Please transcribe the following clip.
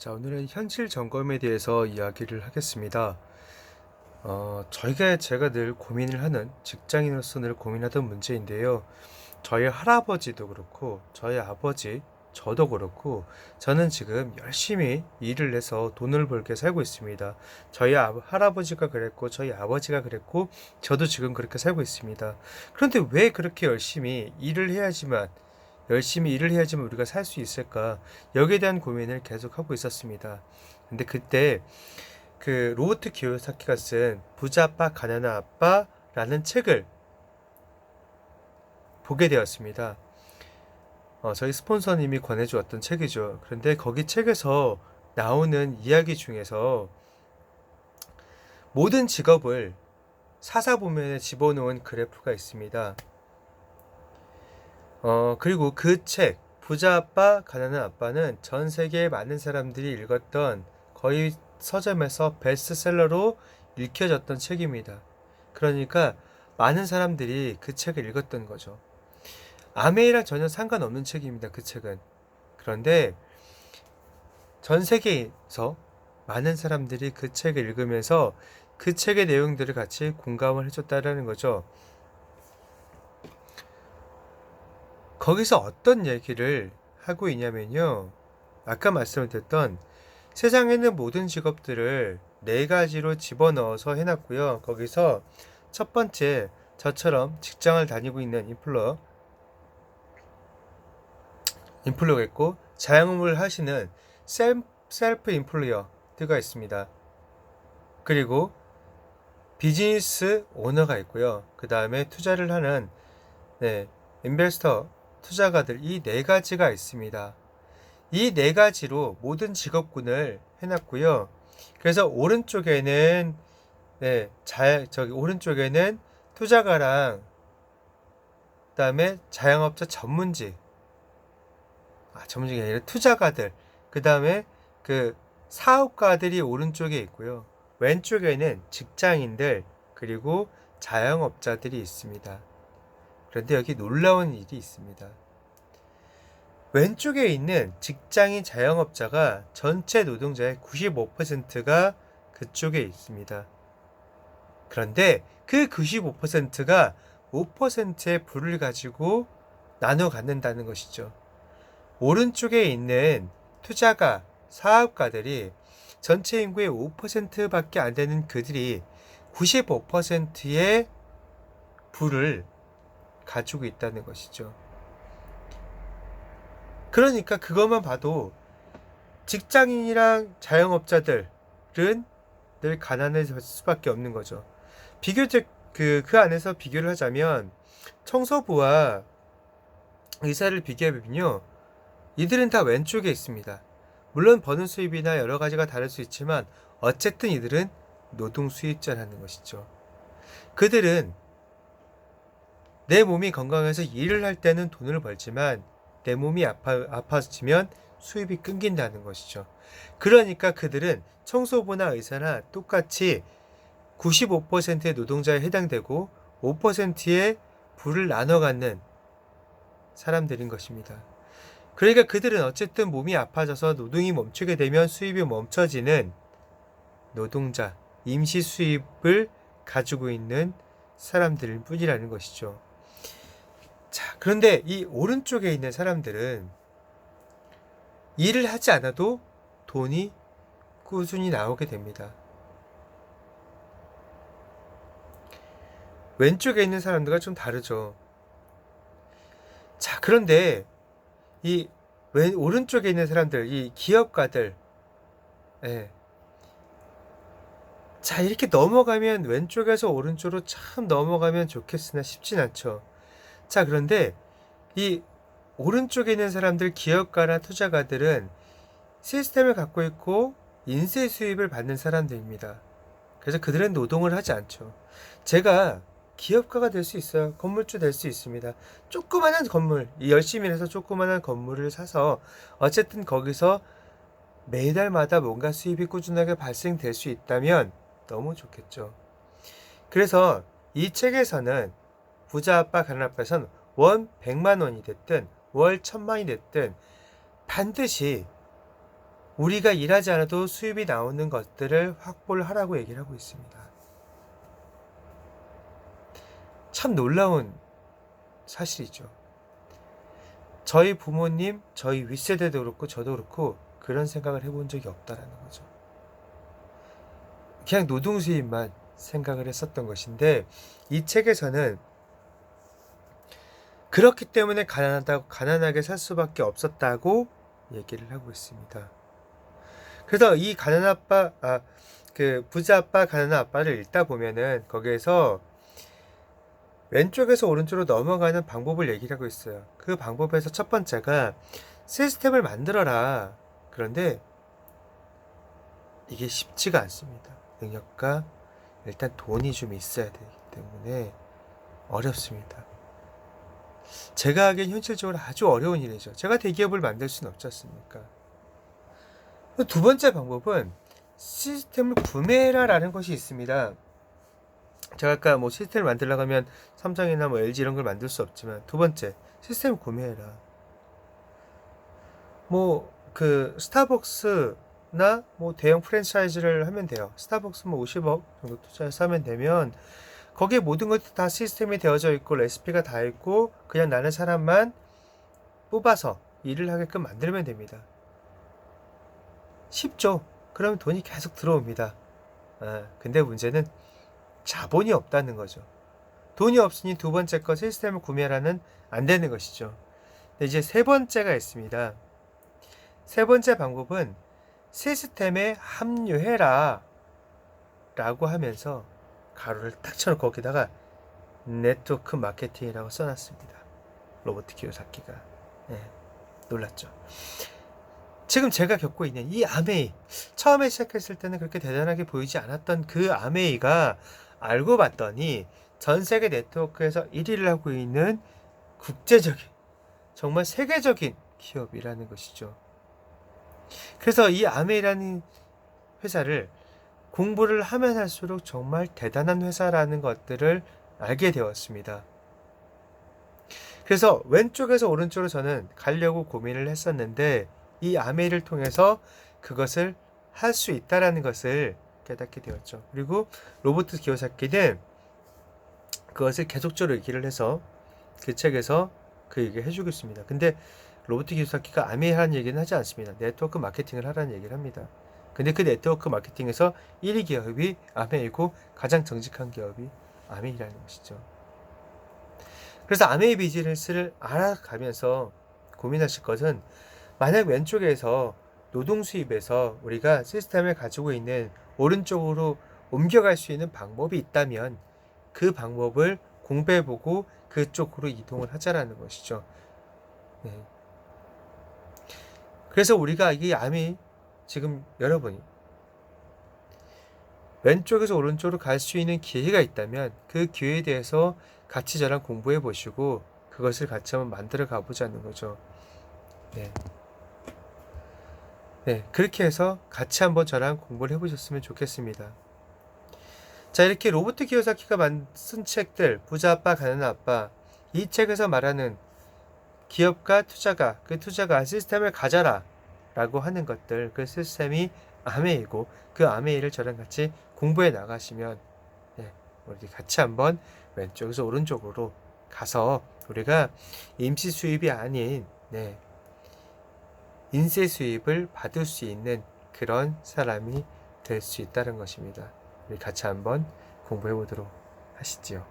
자, 오늘은 현실 점검에 대해서 이야기를 하겠습니다. 제가 늘 고민을 하는 직장인으로서 늘 고민하던 문제인데요. 저희 할아버지도 그렇고, 저희 아버지, 저도 그렇고, 저는 지금 열심히 일을 해서 돈을 벌게 살고 있습니다. 할아버지가 그랬고, 저희 아버지가 그랬고, 저도 지금 그렇게 살고 있습니다. 그런데 왜 그렇게 열심히 일을 해야지만 우리가 살 수 있을까? 여기에 대한 고민을 계속 하고 있었습니다. 근데 그때 그 로버트 키요사키가 쓴 부자 아빠 가난한 아빠라는 책을 보게 되었습니다. 저희 스폰서님이 권해주었던 책이죠. 그런데 거기 책에서 나오는 이야기 중에서 모든 직업을 사사보면에 집어넣은 그래프가 있습니다. 그리고 그 책, 부자 아빠, 가난한 아빠는 전 세계의 많은 사람들이 읽었던 거의 서점에서 베스트셀러로 읽혀졌던 책입니다. 그러니까 많은 사람들이 그 책을 읽었던 거죠. 아메이랑 전혀 상관없는 책입니다. 그 책은. 그런데 전 세계에서 많은 사람들이 그 책을 읽으면서 그 책의 내용들을 같이 공감을 해줬다라는 거죠. 거기서 어떤 얘기를 하고 있냐면요. 아까 말씀드렸던 세상에는 모든 직업들을 네 가지로 집어넣어서 해놨고요. 거기서 첫 번째, 저처럼 직장을 다니고 있는 인플루어가 있고, 자영업을 하시는 셀프 인플루어가 있습니다. 그리고 비즈니스 오너가 있고요. 그 다음에 투자를 하는 인베스터, 투자가들, 이 네 가지가 있습니다. 이 네 가지로 모든 직업군을 해놨고요. 그래서 오른쪽에는 오른쪽에는 투자가랑 그다음에 자영업자 전문직이 아니라 투자가들, 그다음에 그 사업가들이 오른쪽에 있고요. 왼쪽에는 직장인들 그리고 자영업자들이 있습니다. 그런데 여기 놀라운 일이 있습니다. 왼쪽에 있는 직장인 자영업자가 전체 노동자의 95%가 그쪽에 있습니다. 그런데 그 95%가 5%의 부를 가지고 나눠 갖는다는 것이죠. 오른쪽에 있는 투자가, 사업가들이 전체 인구의 5%밖에 안 되는 그들이 95%의 부를 가지고 있다는 것이죠. 그러니까 그것만 봐도 직장인이랑 자영업자들은 늘 가난해질 수밖에 없는 거죠. 비교적 그 안에서 비교를 하자면 청소부와 의사를 비교해보면요, 이들은 다 왼쪽에 있습니다. 물론 버는 수입이나 여러 가지가 다를 수 있지만 어쨌든 이들은 노동 수입자라는 것이죠. 그들은 내 몸이 건강해서 일을 할 때는 돈을 벌지만 내 몸이 아파지면 수입이 끊긴다는 것이죠. 그러니까 그들은 청소부나 의사나 똑같이 95%의 노동자에 해당되고 5%의 부를 나눠 갖는 사람들인 것입니다. 그러니까 그들은 어쨌든 몸이 아파져서 노동이 멈추게 되면 수입이 멈춰지는 노동자, 임시 수입을 가지고 있는 사람들일 뿐이라는 것이죠. 자, 그런데 이 오른쪽에 있는 사람들은 일을 하지 않아도 돈이 꾸준히 나오게 됩니다. 왼쪽에 있는 사람들과 좀 다르죠. 자, 그런데 이 오른쪽에 있는 사람들, 이 기업가들, 자, 이렇게 넘어가면 왼쪽에서 오른쪽으로 참 넘어가면 좋겠으나 쉽진 않죠. 자, 그런데 이 오른쪽에 있는 사람들, 기업가나 투자가들은 시스템을 갖고 있고 인쇄 수입을 받는 사람들입니다. 그래서 그들은 노동을 하지 않죠. 제가 기업가가 될 수 있어요. 건물주 될 수 있습니다. 조그마한 건물, 열심히 해서 조그마한 건물을 사서 어쨌든 거기서 매달마다 뭔가 수입이 꾸준하게 발생될 수 있다면 너무 좋겠죠. 그래서 이 책에서는 부자 아빠 가난한 아빠에서는 월 100만 원이 됐든 월 1000만이 됐든 반드시 우리가 일하지 않아도 수입이 나오는 것들을 확보를 하라고 얘기를 하고 있습니다. 참 놀라운 사실이죠. 저희 부모님, 저희 윗세대도 그렇고 저도 그렇고 그런 생각을 해본 적이 없다라는 거죠. 그냥 노동 수입만 생각을 했었던 것인데, 이 책에서는 그렇기 때문에 가난하게 살 수밖에 없었다고 얘기를 하고 있습니다. 그래서 이 부자 아빠, 가난한 아빠를 읽다 보면은 거기에서 왼쪽에서 오른쪽으로 넘어가는 방법을 얘기를 하고 있어요. 그 방법에서 첫 번째가 시스템을 만들어라. 그런데 이게 쉽지가 않습니다. 능력과 일단 돈이 좀 있어야 되기 때문에 어렵습니다. 제가 하기엔 현실적으로 아주 어려운 일이죠. 제가 대기업을 만들 수는 없지 않습니까? 두 번째 방법은 시스템을 구매해라 라는 것이 있습니다. 제가 아까 시스템을 만들려고 하면 삼성이나 LG 이런 걸 만들 수 없지만, 두 번째, 시스템을 구매해라. 스타벅스나 대형 프랜차이즈를 하면 돼요. 스타벅스 50억 정도 투자해서 하면 되면 거기에 모든 것이 다 시스템이 되어져 있고 레시피가 다 있고 그냥 나는 사람만 뽑아서 일을 하게끔 만들면 됩니다. 쉽죠? 그러면 돈이 계속 들어옵니다. 근데 문제는 자본이 없다는 거죠. 돈이 없으니 두 번째 거 시스템을 구매하라는 안 되는 것이죠. 근데 이제 세 번째가 있습니다. 세 번째 방법은 시스템에 합류해라 라고 하면서 가로를 딱 쳐놓고 거기다가 네트워크 마케팅이라고 써놨습니다. 로버트 키요사키가. 놀랐죠. 지금 제가 겪고 있는 이 아메이, 처음에 시작했을 때는 그렇게 대단하게 보이지 않았던 그 아메이가 알고 봤더니 전 세계 네트워크에서 1위를 하고 있는 국제적인, 정말 세계적인 기업이라는 것이죠. 그래서 이 아메이라는 회사를 공부를 하면 할수록 정말 대단한 회사라는 것들을 알게 되었습니다. 그래서 왼쪽에서 오른쪽으로 저는 가려고 고민을 했었는데, 이 아메이를 통해서 그것을 할 수 있다라는 것을 깨닫게 되었죠. 그리고 로버트 키요사키는 그것을 계속적으로 얘기를 해서 그 책에서 그 얘기를 해주고 있습니다. 근데 로버트 키요사키가 아메이 하라는 얘기는 하지 않습니다. 네트워크 마케팅을 하라는 얘기를 합니다. 근데 그 네트워크 마케팅에서 1위 기업이 아메이고 가장 정직한 기업이 아메이라는 것이죠. 그래서 아메이 비즈니스를 알아가면서 고민하실 것은, 만약 왼쪽에서 노동 수입에서 우리가 시스템을 가지고 있는 오른쪽으로 옮겨갈 수 있는 방법이 있다면 그 방법을 공부해보고 그쪽으로 이동을 하자라는 것이죠. 그래서 우리가 이 아메이, 지금 여러분이 왼쪽에서 오른쪽으로 갈 수 있는 기회가 있다면 그 기회에 대해서 같이 저랑 공부해 보시고 그것을 같이 한번 만들어 가보자는 거죠. 그렇게 해서 같이 한번 저랑 공부를 해보셨으면 좋겠습니다. 자, 이렇게 로버트 키요사키가 쓴 책들, 부자 아빠, 가난한 아빠, 이 책에서 말하는 기업가 투자가, 그 투자가 시스템을 가져라 라고 하는 것들, 그 시스템이 아메이고 그 아메이를 저랑 같이 공부해 나가시면 우리 같이 한번 왼쪽에서 오른쪽으로 가서 우리가 임시 수입이 아닌 인세 수입을 받을 수 있는 그런 사람이 될 수 있다는 것입니다. 우리 같이 한번 공부해 보도록 하시지요.